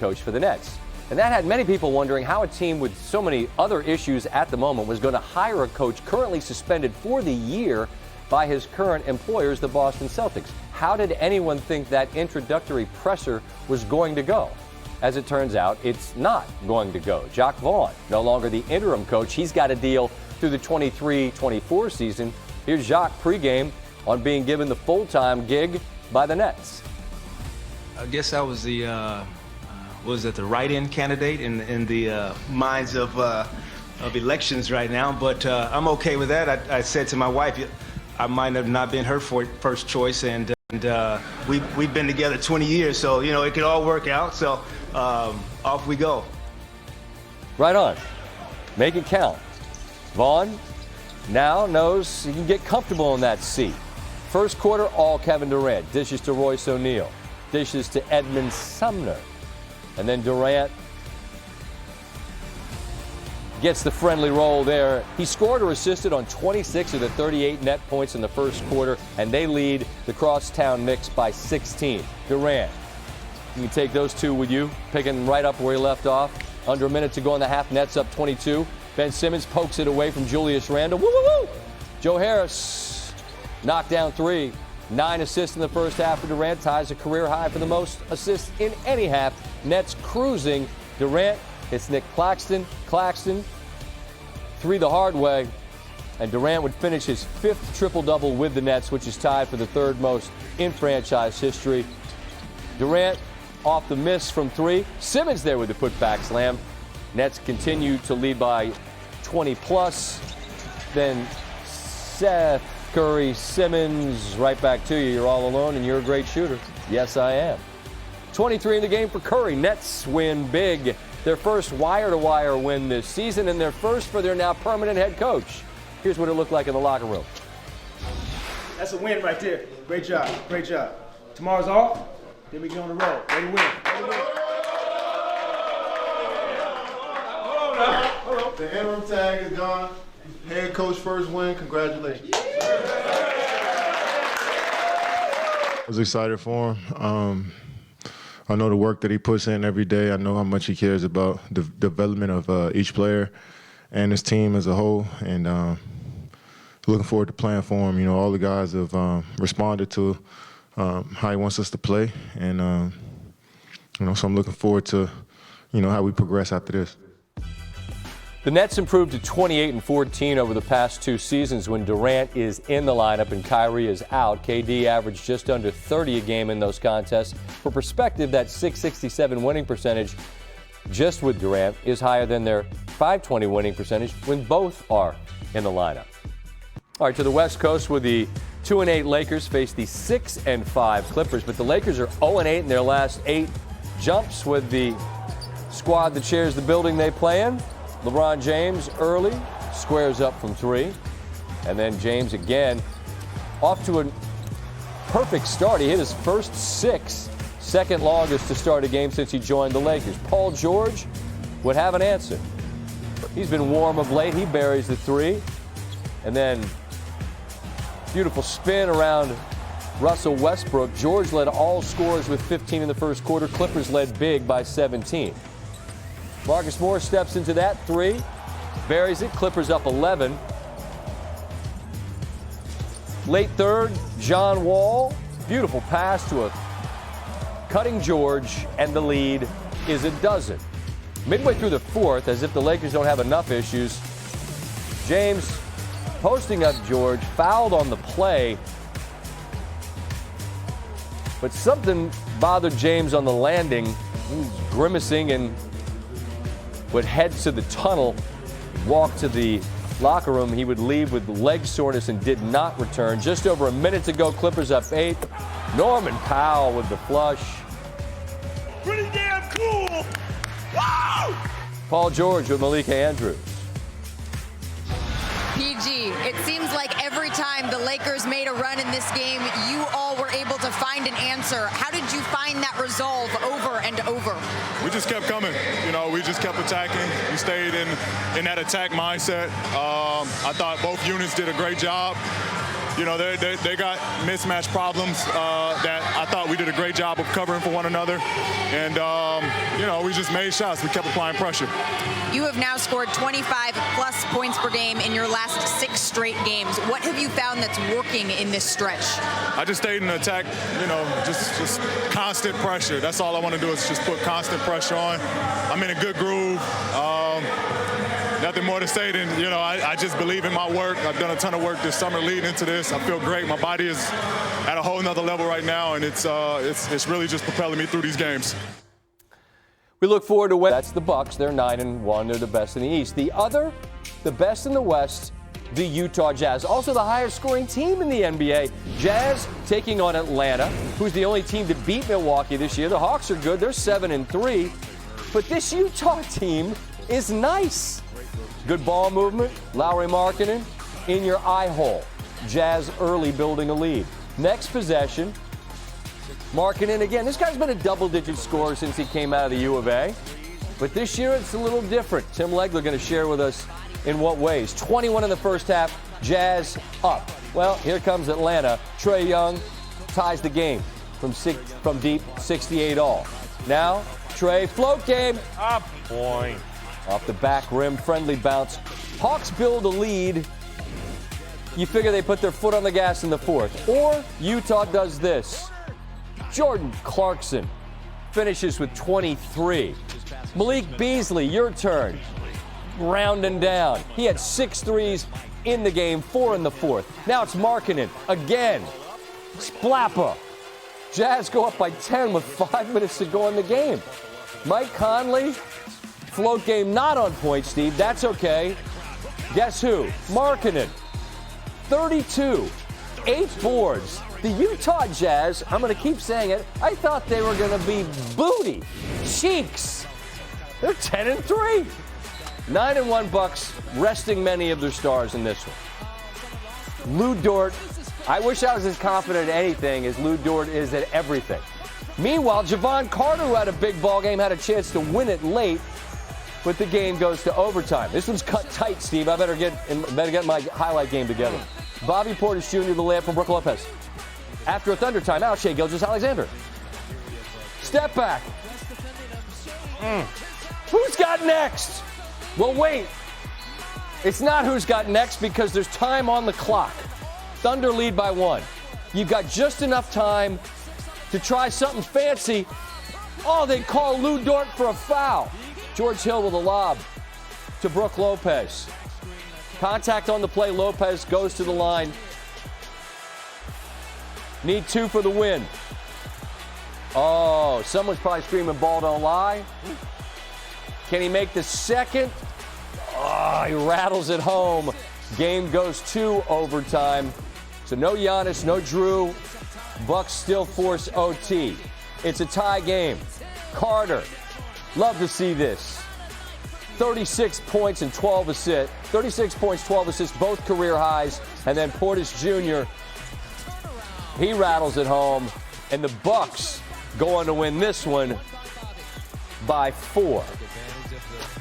coach for the Nets. And that had many people wondering how a team with so many other issues at the moment was going to hire a coach currently suspended for the year by his current employers, the Boston Celtics. How did anyone think that introductory presser was going to go? As it turns out, it's not going to go. Jacque Vaughn, no longer the interim coach. He's got a deal through the 23-24 season. Here's Jacque pregame on being given the full-time gig by the Nets. I guess I was the the write-in candidate in the minds of elections right now, but I'm okay with that. I said to my wife, I might have not been her first choice, and we've been together 20 years, so you know it could all work out. So off we go. Right on. Make it count. Vaughn now knows he can get comfortable in that seat. First quarter, all Kevin Durant. Dishes to Royce O'Neal. Dishes to Edmund Sumner. And then Durant gets the friendly roll there. He scored or assisted on 26 of the 38 net points in the first quarter, and they lead the crosstown Knicks by 16. Durant, you can take those two with you, picking right up where he left off. Under a minute to go in the half, Nets up 22. Ben Simmons pokes it away from Julius Randle. Woo, woo, woo! Joe Harris knocked down 3. 9 assists in the first half for Durant, ties a career high for the most assists in any half. Nets cruising. Durant hits Nick Claxton. Claxton, 3 the hard way. And Durant would finish his 5th triple-double with the Nets, which is tied for the 3rd most in franchise history. Durant off the miss from 3. Simmons there with the putback slam. Nets continue to lead by 20-plus. Then Seth Curry, Simmons, right back to you. You're all alone, and you're a great shooter. Yes, I am. 23 in the game for Curry. Nets win big. Their first wire-to-wire win this season, and their first for their now permanent head coach. Here's what it looked like in the locker room. That's a win right there. Great job. Great job. Tomorrow's off. Then we get on the road. Ready to win. Ready to win. Hold on. The interim tag is gone. Head coach first win. Congratulations. I was excited for him. I know the work that he puts in every day. I know how much he cares about the development of each player and his team as a whole. And looking forward to playing for him. You know, all the guys have responded to how he wants us to play. And, you know, so I'm looking forward to, you know, how we progress after this. The Nets improved to 28-14 over the past 2 seasons when Durant is in the lineup and Kyrie is out. KD averaged just under 30 a game in those contests. For perspective, that .667 winning percentage just with Durant is higher than their .520 winning percentage when both are in the lineup. All right, to the West Coast, with the 2-8 Lakers face the 6-5 Clippers, but the Lakers are 0-8 in their last 8 jumps with the squad that shares the building they play in. LeBron James early, squares up from 3. And then James again, off to a perfect start. He hit his first 6, second longest to start a game since he joined the Lakers. Paul George would have an answer. He's been warm of late. He buries the 3. And then beautiful spin around Russell Westbrook. George led all scorers with 15 in the first quarter. Clippers led big by 17. Marcus Morris steps into that 3, buries it. Clippers up 11. Late third, John Wall. Beautiful pass to a cutting George, and the lead is a dozen. Midway through the 4th, as if the Lakers don't have enough issues, James posting up George, fouled on the play. But something bothered James on the landing. He was grimacing and would head to the tunnel, walk to the locker room. He would leave with leg soreness and did not return. Just over a minute to go, Clippers up 8. Norman Powell with the flush. Pretty damn cool! Wow! Paul George with Malika Andrews. PG, it seems like every time the Lakers made a run in this game, you all were able to find an answer. How did you find that resolve over and over? We just kept coming. You know, we just kept attacking. We stayed in that attack mindset. I thought both units did a great job. You know, they got mismatch problems that I thought we did a great job of covering for one another. And, you know, we just made shots. We kept applying pressure. You have now scored 25-plus points per game in your last 6 straight games. What have you found that's working in this stretch? I just stayed in the attack, you know, just constant pressure. That's all I want to do is just put constant pressure on. I'm in a good groove. Nothing more to say than, you know, I just believe in my work. I've done a ton of work this summer leading into this. I feel great. My body is at a whole nother level right now, and it's really just propelling me through these games. We look forward to when that's the Bucks. They're 9-1. They're the best in the East. The other, the best in the West, the Utah Jazz. Also the highest scoring team in the NBA. Jazz taking on Atlanta, who's the only team to beat Milwaukee this year. The Hawks are good. They're 7-3. But this Utah team is nice. Good ball movement. Lowry Markkanen in your eye hole. Jazz early building a lead. Next possession. Markkanen again. This guy's been a double-digit scorer since he came out of the U of A. But this year it's a little different. Tim Legler going to share with us in what ways. 21 in the first half. Jazz up. Well, here comes Atlanta. Trae Young ties the game from deep, 68 all. Now, Trae, float game. Up. Point. Off the back rim, friendly bounce. Hawks build a lead. You figure they put their foot on the gas in the fourth. Or Utah does this. Jordan Clarkson finishes with 23. Malik Beasley, your turn. Rounding down. He had 6 threes in the game, 4 in the fourth. Now it's Markkanen again. Splappa. Jazz go up by 10 with 5 minutes to go in the game. Mike Conley, float game not on point, Steve. That's okay. Guess who? Markkanen. 32. 8 boards. The Utah Jazz, I'm going to keep saying it, I thought they were going to be booty cheeks. They're 10-3. 9-1 Bucks, resting many of their stars in this one. Lou Dort, I wish I was as confident at anything as Lou Dort is at everything. Meanwhile, Javon Carter, who had a big ball game, had a chance to win it late, but the game goes to overtime. This one's cut tight, Steve. I better get my highlight game together. Bobby Portis Jr., the layup from Brook Lopez. After a Thunder timeout, Shai Gilgeous-Alexander. Step back. Who's got next? Well, wait. It's not who's got next because there's time on the clock. Thunder lead by 1. You've got just enough time to try something fancy. Oh, they call Lou Dort for a foul. George Hill with a lob to Brook Lopez. Contact on the play. Lopez goes to the line. Need 2 for the win. Oh, someone's probably screaming ball don't lie. Can he make the second? Oh, he rattles it home. Game goes to overtime. So no Giannis, no Drew. Bucks still force OT. It's a tie game. Carter, love to see this. 36 points and 12 assists. 36 points, 12 assists, both career highs. And then Portis Jr., he rattles it home. And the Bucks go on to win this one by 4.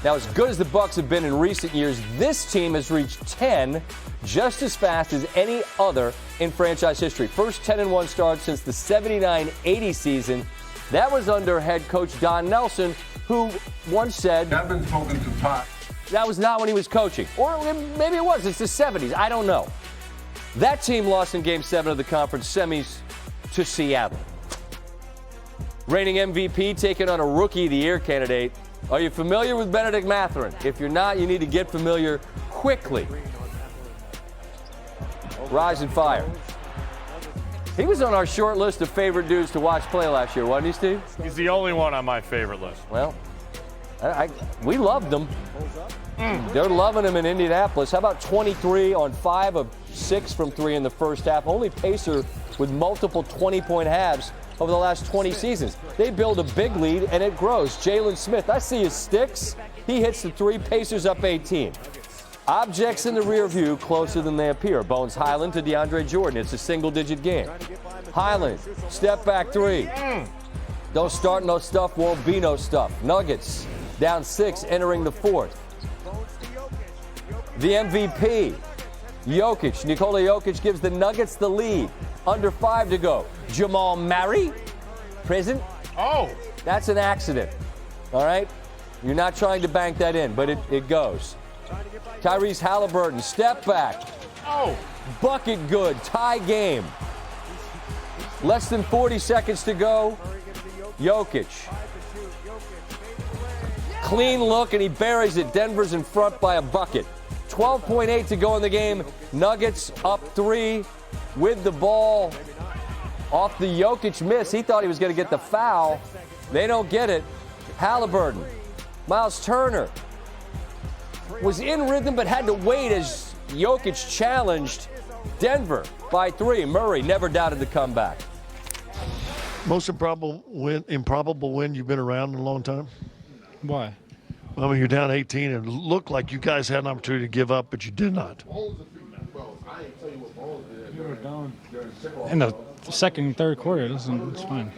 Now, as good as the Bucks have been in recent years, this team has reached 10 just as fast as any other in franchise history. First 10-1 start since the 79-80 season. That was under head coach Don Nelson, who once said, I've been spoken to Pat. That was not when he was coaching. Or maybe it was. It's the 70s. I don't know. That team lost in Game 7 of the conference semis to Seattle. Reigning MVP taking on a Rookie of the Year candidate. Are you familiar with Benedict Mathurin? If you're not, you need to get familiar quickly. Rise and fire. He was on our short list of favorite dudes to watch play last year, wasn't he, Steve? He's the only one on my favorite list. Well, we loved them. They're loving him in Indianapolis. How about 23 on 5 of 6 from 3 in the first half? Only Pacer with multiple 20-point halves over the last 20 seasons. They build a big lead, and it grows. Jalen Smith, I see his sticks. He hits the 3, Pacers up 18. Objects in the rear view closer than they appear. Bones Highland to DeAndre Jordan. It's a single-digit game. Highland, step back 3. Don't start no stuff, won't be no stuff. Nuggets down 6, entering the fourth. The MVP, Jokic, Nikola Jokic gives the Nuggets the lead. Under 5 to go. Jamal Murray, present. Oh. That's an accident. All right? You're not trying to bank that in, but it goes. Tyrese Halliburton, step back. Oh. Bucket good, tie game. Less than 40 seconds to go. Jokic. Clean look, and he buries it. Denver's in front by a bucket. 12.8 to go in the game. Nuggets up 3 with the ball off the Jokic miss. He thought he was going to get the foul. They don't get it. Halliburton. Miles Turner was in rhythm but had to wait as Jokic challenged. Denver by 3. Murray never doubted the comeback. Most improbable win you've been around in a long time? Why? I mean, you're down 18, and it looked like you guys had an opportunity to give up, but you did not. We were down in the second and third quarter. It's fine.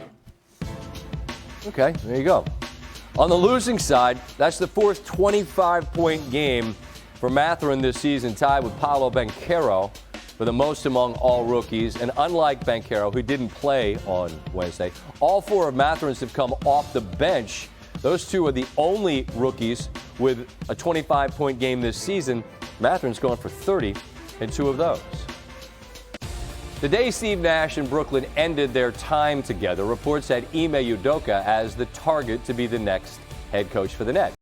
Okay, there you go. On the losing side, that's the fourth 25-point game for Mathurin this season, tied with Paolo Banchero for the most among all rookies. And unlike Banchero, who didn't play on Wednesday, all 4 of Mathurin's have come off the bench. Those 2 are the only rookies with a 25-point game this season. Mathurin's going for 30 in 2 of those. The day Steve Nash and Brooklyn ended their time together, reports had Ime Udoka as the target to be the next head coach for the Nets.